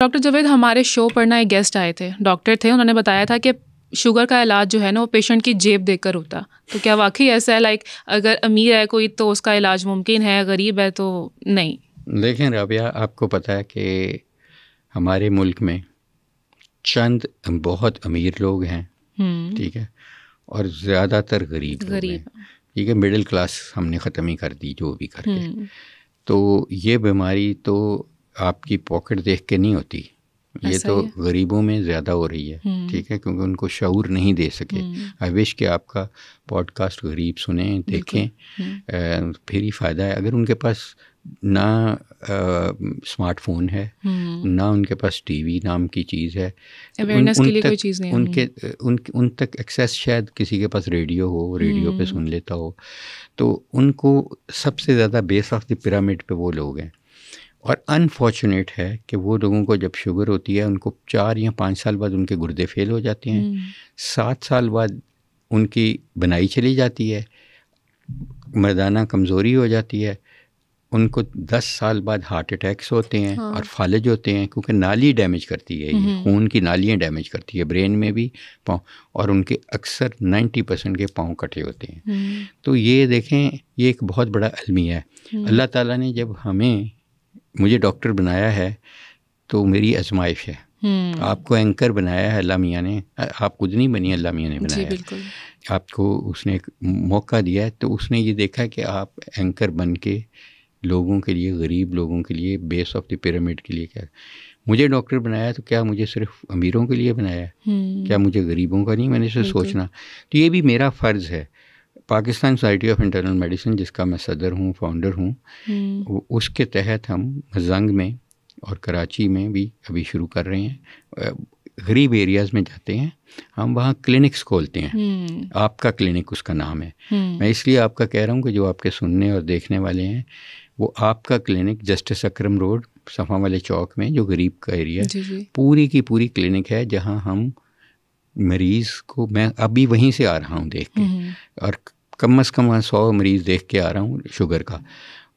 Doctor Javed ہمارے شو پر نا ایک گیسٹ آئے تھے, ڈاکٹر تھے, انہوں نے بتایا تھا کہ شوگر کا علاج جو ہے نا وہ پیشنٹ کی جیب دیکھ کر ہوتا. تو کیا واقعی ایسا ہے؟ لائک اگر امیر ہے کوئی تو اس کا علاج ممکن ہے, غریب ہے تو نہیں؟ دیکھیں رابعہ, آپ کو پتہ ہے کہ ہمارے ملک میں چند بہت امیر لوگ ہیں, ٹھیک ہے, اور زیادہ تر غریب لوگ ہیں, ٹھیک ہے. مڈل کلاس ہم نے ختم ہی کر دی جو بھی کر کے. تو یہ بیماری تو آپ کی پاکٹ دیکھ کے نہیں ہوتی, یہ تو غریبوں میں زیادہ ہو رہی ہے, ٹھیک ہے, کیونکہ ان کو شعور نہیں دے سکے. آئی وش کہ آپ کا پوڈ کاسٹ غریب سنیں, دیکھیں, پھر ہی فائدہ ہے. اگر ان کے پاس نہ اسمارٹ فون ہے, نہ ان کے پاس ٹی وی نام کی چیز ہے, ان تک ایکسیس, شاید کسی کے پاس ریڈیو ہو, ریڈیو پہ سن لیتا ہو, تو ان کو سب سے زیادہ بیس آف دی پیرامڈ پہ وہ لوگ ہیں. اور انفارچونیٹ ہے کہ وہ لوگوں کو جب شوگر ہوتی ہے ان کو 4 یا 5 سال بعد ان کے گردے فیل ہو جاتے ہیں, 7 سال بعد ان کی بنائی چلی جاتی ہے, مردانہ کمزوری ہو جاتی ہے, ان کو 10 سال بعد ہارٹ اٹیکس ہوتے ہیں اور فالج ہوتے ہیں, کیونکہ نالی ڈیمیج کرتی ہے, یہ خون کی نالیاں ڈیمیج کرتی ہے, برین میں بھی, پاؤں, اور ان کے اکثر 90% کے پاؤں کٹے ہوتے ہیں. تو یہ دیکھیں, یہ ایک بہت بڑا المیہ ہے. اللہ تعالیٰ نے جب مجھے ڈاکٹر بنایا ہے تو میری آزمائش ہے. آپ کو اینکر بنایا ہے اللہ میاں نے, آپ خود نہیں بنی, اللہ میاں نے بنایا ہے. آپ کو اس نے ایک موقع دیا ہے, تو اس نے یہ دیکھا کہ آپ اینکر بن کے لوگوں کے لیے, غریب لوگوں کے لیے, بیس آف دی پیرامڈ کے لیے, کیا مجھے ڈاکٹر بنایا تو کیا مجھے صرف امیروں کے لیے بنایا ہے؟ کیا مجھے غریبوں کا نہیں؟ میں نے اسے سوچنا. تو یہ بھی میرا فرض ہے. Pakistan society of internal medicine, جس کا میں صدر ہوں, فاؤنڈر ہوں, اس کے تحت ہم زنگ میں اور کراچی میں بھی ابھی شروع کر رہے ہیں. غریب ایریاز میں جاتے ہیں ہم, وہاں کلینکس کھولتے ہیں. آپ کا کلینک اس کا نام ہے. میں اس لیے آپ کا کہہ رہا ہوں کہ جو آپ کے سننے اور دیکھنے والے ہیں, وہ آپ کا کلینک جسٹس اکرم روڈ, صفا والے چوک میں, جو غریب کا ایریا ہے, پوری کی پوری کلینک ہے, جہاں ہم مریض کو, میں ابھی وہیں سے آ رہا ہوں دیکھ کے, اور کم از کم 100 مریض دیکھ کے آ رہا ہوں شوگر کا.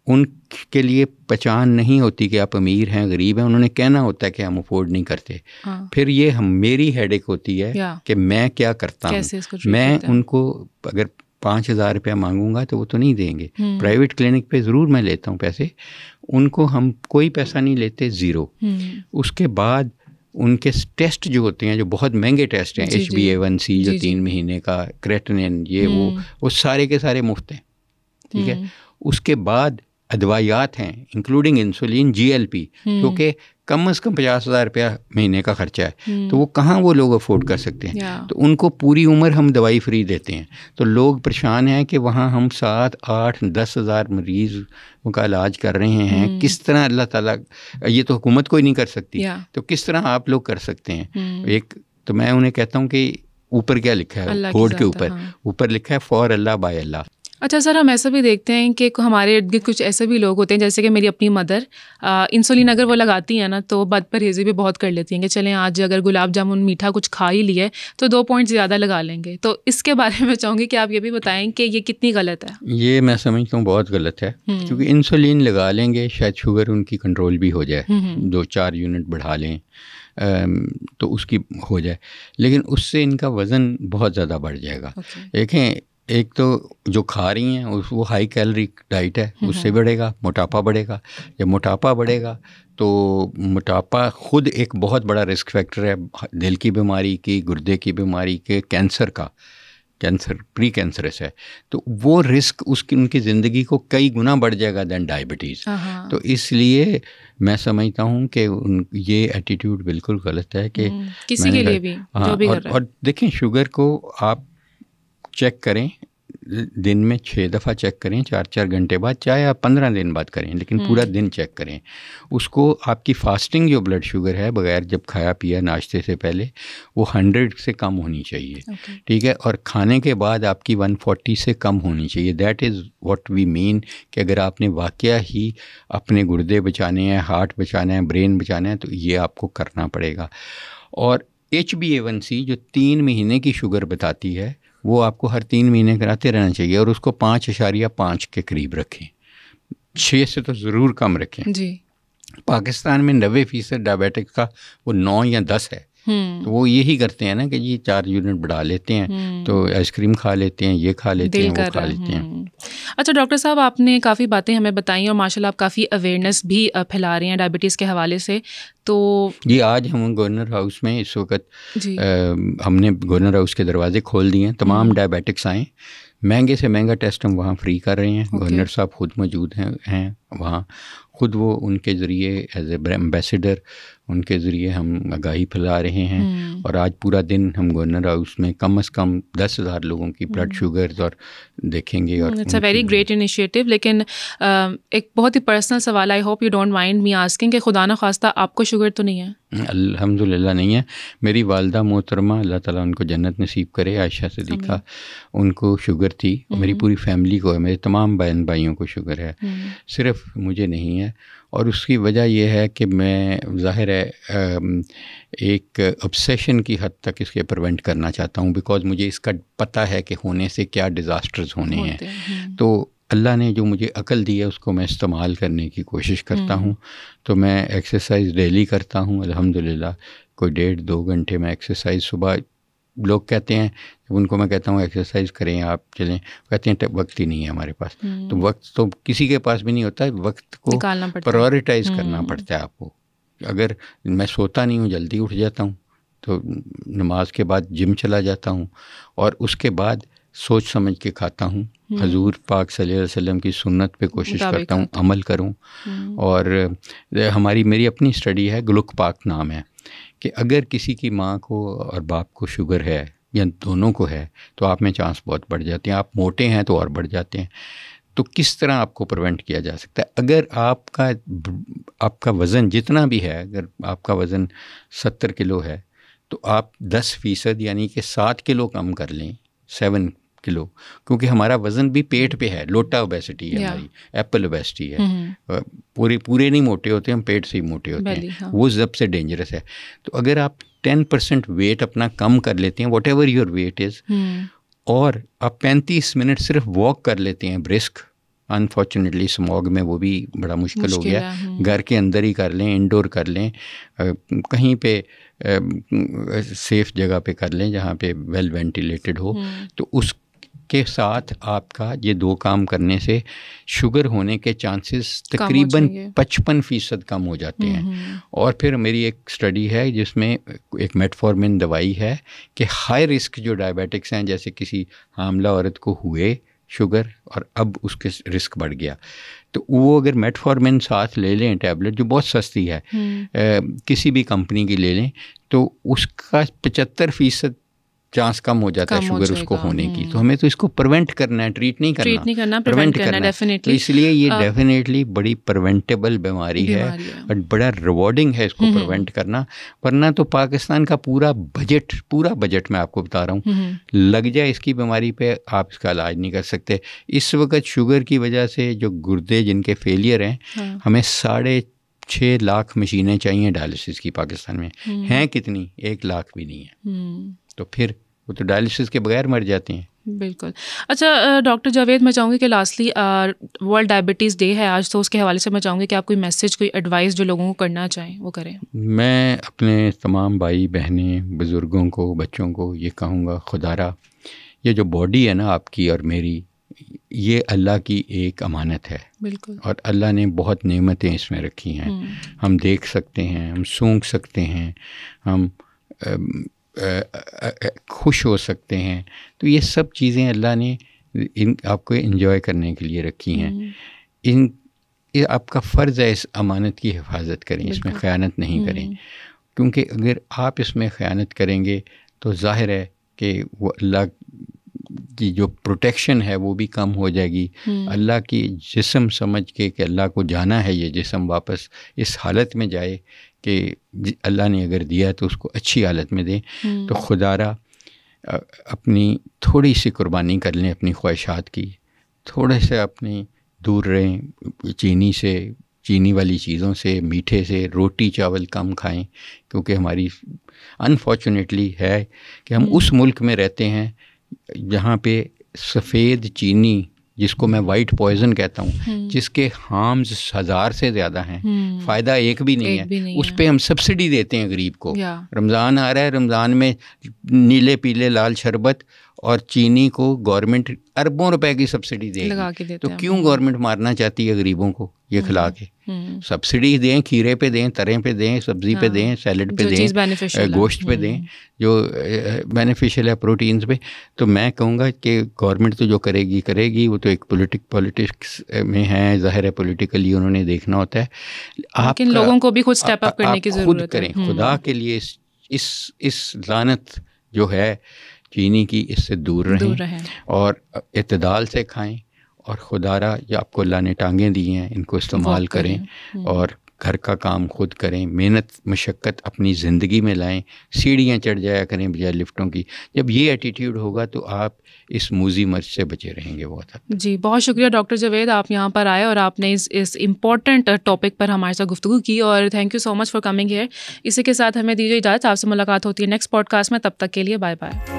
ان کے لیے پہچان نہیں ہوتی کہ آپ امیر ہیں, غریب ہیں, انہوں نے کہنا ہوتا ہے کہ ہم افورڈ نہیں کرتے. پھر یہ میری ہیڈ ایک ہوتی ہے کہ میں کیا کرتا ہوں. میں ان کو اگر 5,000 روپیہ مانگوں گا تو وہ تو نہیں دیں گے. پرائیویٹ کلینک پہ ضرور میں لیتا ہوں پیسے, ان کو ہم کوئی پیسہ نہیں لیتے, زیرو. اس کے بعد ان کے ٹیسٹ جو ہوتے ہیں, جو بہت مہنگے ٹیسٹ ہیں, HbA1c جو 3 مہینے کا, کریٹنین, یہ وہ سارے کے سارے مفت ہیں, ٹھیک ہے. اس کے بعد ادویات ہیں, انکلوڈنگ انسولین, GLP, جو کہ کم از کم 50,000 روپیہ مہینے کا خرچہ ہے. تو وہ کہاں وہ لوگ افورڈ کر سکتے ہیں؟ تو ان کو پوری عمر ہم دوائی فری دیتے ہیں. تو لوگ پریشان ہیں کہ وہاں ہم 7, 8, 10,000 مریض کا علاج کر رہے ہیں. کس طرح اللہ تعالیٰ, یہ تو حکومت کوئی نہیں کر سکتی, تو کس طرح آپ لوگ کر سکتے ہیں؟ ایک تو میں انہیں کہتا ہوں کہ اوپر کیا لکھا ہے بورڈ کے اوپر لکھا ہے فار اللہ بائی اللہ. اچھا سر, ہم ایسا بھی دیکھتے ہیں کہ ہمارے ارد گرد کچھ ایسے بھی لوگ ہوتے ہیں, جیسے کہ میری اپنی مدر, انسولین اگر وہ لگاتی ہیں نا تو بد پرہیزی بھی بہت کر لیتی ہیں کہ چلیں آج اگر گلاب جامن میٹھا کچھ کھا ہی لیے تو 2 پوائنٹ زیادہ لگا لیں گے. تو اس کے بارے میں چاہوں گی کہ آپ یہ بھی بتائیں کہ یہ کتنی غلط ہے. یہ میں سمجھتا ہوں بہت غلط ہے, کیونکہ انسولین لگا لیں گے, شاید شوگر ان کی کنٹرول بھی ہو جائے, 2-4 یونٹ بڑھا لیں تو اس کی ہو جائے, لیکن اس سے ان کا وزن بہت زیادہ بڑھ جائے گا. دیکھیں, ایک تو جو کھا رہی ہیں وہ ہائی کیلری ڈائٹ ہے, اس سے بڑھے گا, موٹاپا بڑھے گا. جب موٹاپا بڑھے گا تو موٹاپا خود ایک بہت بڑا رسک فیکٹر ہے دل کی بیماری کی, گردے کی بیماری کے, کینسر کا. کینسر پری کینسرس ہے, تو وہ رسک ان کی زندگی کو کئی گنا بڑھ جائے گا دین ڈائبٹیز. تو اس لیے میں سمجھتا ہوں کہ یہ ایٹیٹیوڈ بالکل غلط ہے کہ کسی کے لیے بھی جو بھی کر رہا ہے. اور دیکھیں, شوگر کو آپ چیک کریں, دن میں 6 دفعہ چیک کریں, 4 گھنٹے بعد, چاہے آپ 15 دن بعد کریں, لیکن پورا دن چیک کریں. اس کو آپ کی فاسٹنگ جو بلڈ شوگر ہے بغیر جب کھایا پیا ناشتے سے پہلے, وہ 100 سے کم ہونی چاہیے, ٹھیک ہے. اور کھانے کے بعد آپ کی 140 سے کم ہونی چاہیے. دیٹ از واٹ وی مین, کہ اگر آپ نے واقعہ ہی اپنے گردے بچانے ہیں, ہارٹ بچانا ہے, برین بچانا ہے, تو یہ آپ کو کرنا پڑے گا. اور HbA1c جو 3 مہینے کی شوگر بتاتی ہے, وہ آپ کو ہر 3 مہینے کراتے رہنا چاہیے, اور اس کو 5.5 کے قریب رکھیں, 6 سے تو ضرور کم رکھیں. جی, پاکستان میں 90% ڈائبیٹک کا وہ 9 یا 10 ہے. تو وہ یہی کرتے ہیں نا کہ جی 4 یونٹ بڑھا لیتے ہیں تو آئس کریم کھا لیتے ہیں, یہ کھا لیتے ہیں, وہ کھا لیتے ہیں. اچھا ڈاکٹر صاحب, آپ نے کافی باتیں ہمیں بتائیں اور ماشاء اللہ آپ کافی اویئرنیس بھی پھیلا رہے ہیں ڈائبٹیز کے حوالے سے. تو جی آج ہم گورنر ہاؤس میں اس وقت ہم نے گورنر ہاؤس کے دروازے کھول دیے ہیں, تمام ڈائبیٹکس آئیں, مہنگے سے مہنگا ٹیسٹ ہم وہاں فری کر رہے ہیں. گورنر صاحب خود موجود ہیں وہاں, خود وہ ان کے ذریعے ایز اے ایمبیسیڈر ان کے ذریعے ہم آگاہی پھیلا رہے ہیں. اور آج پورا دن ہم گورنر ہاؤس میں کم از کم 10,000 لوگوں کی بلڈ شوگرز اور دیکھیں گے. اور it's a very great initiative. لیکن ایک بہت ہی پرسنل سوال, I hope you don't mind me asking, کہ خدا نہ خواستہ آپ کو شوگر تو نہیں ہے؟ الحمد للہ نہیں ہے. میری والدہ محترمہ اللہ تعالیٰ ان کو جنت نصیب کرے, عائشہ صدیقہ, ان کو شوگر تھی. میری پوری فیملی کو ہے, میرے تمام بہن بھائیوں کو شوگر ہے, صرف مجھے نہیں ہے. اور اس کی وجہ یہ ہے کہ میں ظاہر ہے ایک obsession کی حد تک اس کے پریونٹ کرنا چاہتا ہوں, بیکاز مجھے اس کا پتہ ہے کہ ہونے سے کیا ڈیزاسٹرز ہونے ہیں. تو اللہ نے جو مجھے عقل دی ہے اس کو میں استعمال کرنے کی کوشش کرتا ہوں. تو میں ایکسرسائز ڈیلی کرتا ہوں الحمدللہ, کوئی 1.5-2 گھنٹے میں ایکسرسائز. صبح لوگ کہتے ہیں, جب ان کو میں کہتا ہوں ایکسرسائز کریں آپ چلیں, کہتے ہیں وقت ہی نہیں ہے ہمارے پاس. تو وقت تو کسی کے پاس بھی نہیں ہوتا, وقت کو پرائورٹائز کرنا پڑتا ہے آپ کو. اگر میں سوتا نہیں ہوں, جلدی اٹھ جاتا ہوں, تو نماز کے بعد جم چلا جاتا ہوں, اور اس کے بعد سوچ سمجھ کے کھاتا ہوں. حضور پاک صلی اللہ علیہ وسلم کی سنت پہ کوشش کرتا ہوں عمل کروں. اور میری اپنی اسٹڈی ہے, گلوک پاک نام ہے, کہ اگر کسی کی ماں کو اور باپ کو شوگر ہے یا دونوں کو ہے تو آپ میں چانس بہت بڑھ جاتے ہیں. آپ موٹے ہیں تو اور بڑھ جاتے ہیں. تو کس طرح آپ کو پریونٹ کیا جا سکتا ہے؟ اگر آپ کا وزن جتنا بھی ہے, اگر آپ کا وزن 70 کلو ہے تو آپ 10% یعنی کہ 7 کلو کم کر لیں, 7 کلو, کیونکہ ہمارا وزن بھی پیٹ پہ ہے. لوٹا اوبیسٹی ہے ہماری, ایپل اوبیسٹی ہے. پورے نہیں موٹے ہوتے, ہم پیٹ سے ہی موٹے ہوتے ہیں. وہ سب سے ڈینجرس ہے. تو اگر آپ 10% ویٹ اپنا کم کر لیتے ہیں, واٹ ایور یور ویٹ از, اور آپ 35 منٹ صرف واک کر لیتے ہیں برسک, انفارچونیٹلی اسموگ میں وہ بھی بڑا مشکل ہو گیا, گھر کے اندر ہی کر لیں, انڈور کر لیں, کہیں پہ سیف جگہ پہ کر لیں جہاں پہ ویل وینٹیلیٹڈ ہو. تو اس کے ساتھ آپ کا یہ 2 کام کرنے سے شوگر ہونے کے چانسز تقریباً 55% کم ہو جاتے ہیں. اور پھر میری ایک اسٹڈی ہے جس میں ایک میٹفورمن دوائی ہے کہ ہائی رسک جو ڈائبیٹکس ہیں, جیسے کسی حاملہ عورت کو ہوئے شوگر اور اب اس کے رسک بڑھ گیا, تو وہ اگر میٹفورمن ساتھ لے لیں ٹیبلٹ, جو بہت سستی ہے, کسی بھی کمپنی کی لے لیں, تو اس کا 75% چانس کم ہو جاتا ہے شوگر اس کو ہونے کی. تو ہمیں تو اس کو پریونٹ کرنا ہے, ٹریٹ نہیں کرنا, پریونٹ کرنا ہے. تو اس لیے یہ ڈیفینیٹلی بڑی پریونٹیبل بیماری ہے اور بڑا ریوارڈنگ ہے اس کو پریونٹ کرنا. ورنہ تو پاکستان کا پورا بجٹ میں آپ کو بتا رہا ہوں لگ جائے اس کی بیماری پہ, آپ اس کا علاج نہیں کر سکتے. اس وقت شوگر کی وجہ سے جو گردے جن کے فیلئر ہیں, ہمیں 6.5 لاکھ مشینیں چاہیے ڈائلسس کی. پاکستان میں ہیں کتنی؟ 1 لاکھ بھی نہیں ہے. تو پھر وہ تو ڈائلسس کے بغیر مر جاتے ہیں. بالکل. اچھا ڈاکٹر جاوید, میں چاہوں گی کہ لاسٹلی ورلڈ ڈائبٹیز ڈے ہے آج, تو اس کے حوالے سے میں چاہوں گی کہ آپ کوئی میسیج, کوئی ایڈوائس جو لوگوں کو کرنا چاہیں وہ کریں. میں اپنے تمام بھائی بہنیں, بزرگوں کو, بچوں کو یہ کہوں گا, خدارا یہ جو باڈی ہے نا آپ کی اور میری, یہ اللہ کی ایک امانت ہے. بالکل. اور اللہ نے بہت نعمتیں اس میں رکھی ہیں. ہم دیکھ سکتے ہیں, ہم سونگھ سکتے ہیں, ہم خوش ہو سکتے ہیں. تو یہ سب چیزیں اللہ نے آپ کو انجوائے کرنے کے لیے رکھی ہیں. یہ آپ کا فرض ہے اس امانت کی حفاظت کریں, اس میں خیانت نہیں کریں, کیونکہ اگر آپ اس میں خیانت کریں گے تو ظاہر ہے کہ وہ اللہ کی جو پروٹیکشن ہے وہ بھی کم ہو جائے گی. اللہ کی جسم سمجھ کے کہ اللہ کو جانا ہے, یہ جسم واپس اس حالت میں جائے کہ اللہ نے اگر دیا تو اس کو اچھی حالت میں دیں. تو خدارا اپنی تھوڑی سی قربانی کر لیں اپنی خواہشات کی, تھوڑے سے اپنی دور رہیں چینی والی چیزوں سے, میٹھے سے, روٹی چاول کم کھائیں, کیونکہ ہماری انفارچونیٹلی ہے کہ ہم اس ملک میں رہتے ہیں جہاں پہ سفید چینی جس کو میں وائٹ پوائزن کہتا ہوں، جس کے ہارمز 1000 سے زیادہ ہیں، فائدہ ایک بھی نہیں ہے، اس پہ ہم سبسڈی دیتے ہیں غریب کو. رمضان آ رہا ہے، رمضان میں نیلے پیلے لال شربت اور چینی کو گورنمنٹ اربوں روپے کی سبسڈی دے گی، تو کیوں گورنمنٹ مارنا چاہتی ہے غریبوں کو یہ کھلا کے؟ سبسڈی دیں، کھیرے پہ دیں، تریں پہ دیں، سبزی پہ دیں، سیلڈ پہ دیں، گوشت پہ دیں جو بینیفیشیل ہے، پروٹینز پہ. تو میں کہوں گا کہ گورنمنٹ تو جو کرے گی، وہ تو ایک پولیٹکس میں ہے، ظاہر ہے پولیٹیکلی انہوں نے دیکھنا ہوتا ہے. آپ لوگوں کو بھی خود اسٹیپ اپ کرنے کی ضرورت ہے. خود کریں خدا کے لیے، اس لعنت جو ہے چینی کی، اس سے دور رہیں اور اعتدال سے کھائیں، اور خدا را یہ آپ کو اللہ نے ٹانگیں دی ہیں، ان کو استعمال کریں اور گھر کا کام خود کریں، محنت مشقت اپنی زندگی میں لائیں، سیڑھیاں چڑھ جایا کریں بجائے لفٹوں کی. جب یہ ایٹیٹیوڈ ہوگا تو آپ اس موذی مرض سے بچے رہیں گے بہت حد تک. جی بہت شکریہ ڈاکٹر جاوید، آپ یہاں پر آئے اور آپ نے اس امپورٹنٹ ٹاپک پر ہمارے ساتھ گفتگو کی، اور thank you so much for coming here. اسی کے ساتھ ہمیں دیجیے اجازت، آپ سے ملاقات ہوتی ہے نیکسٹ پوڈ کاسٹ میں، تب تک کے لیے بائے بائے.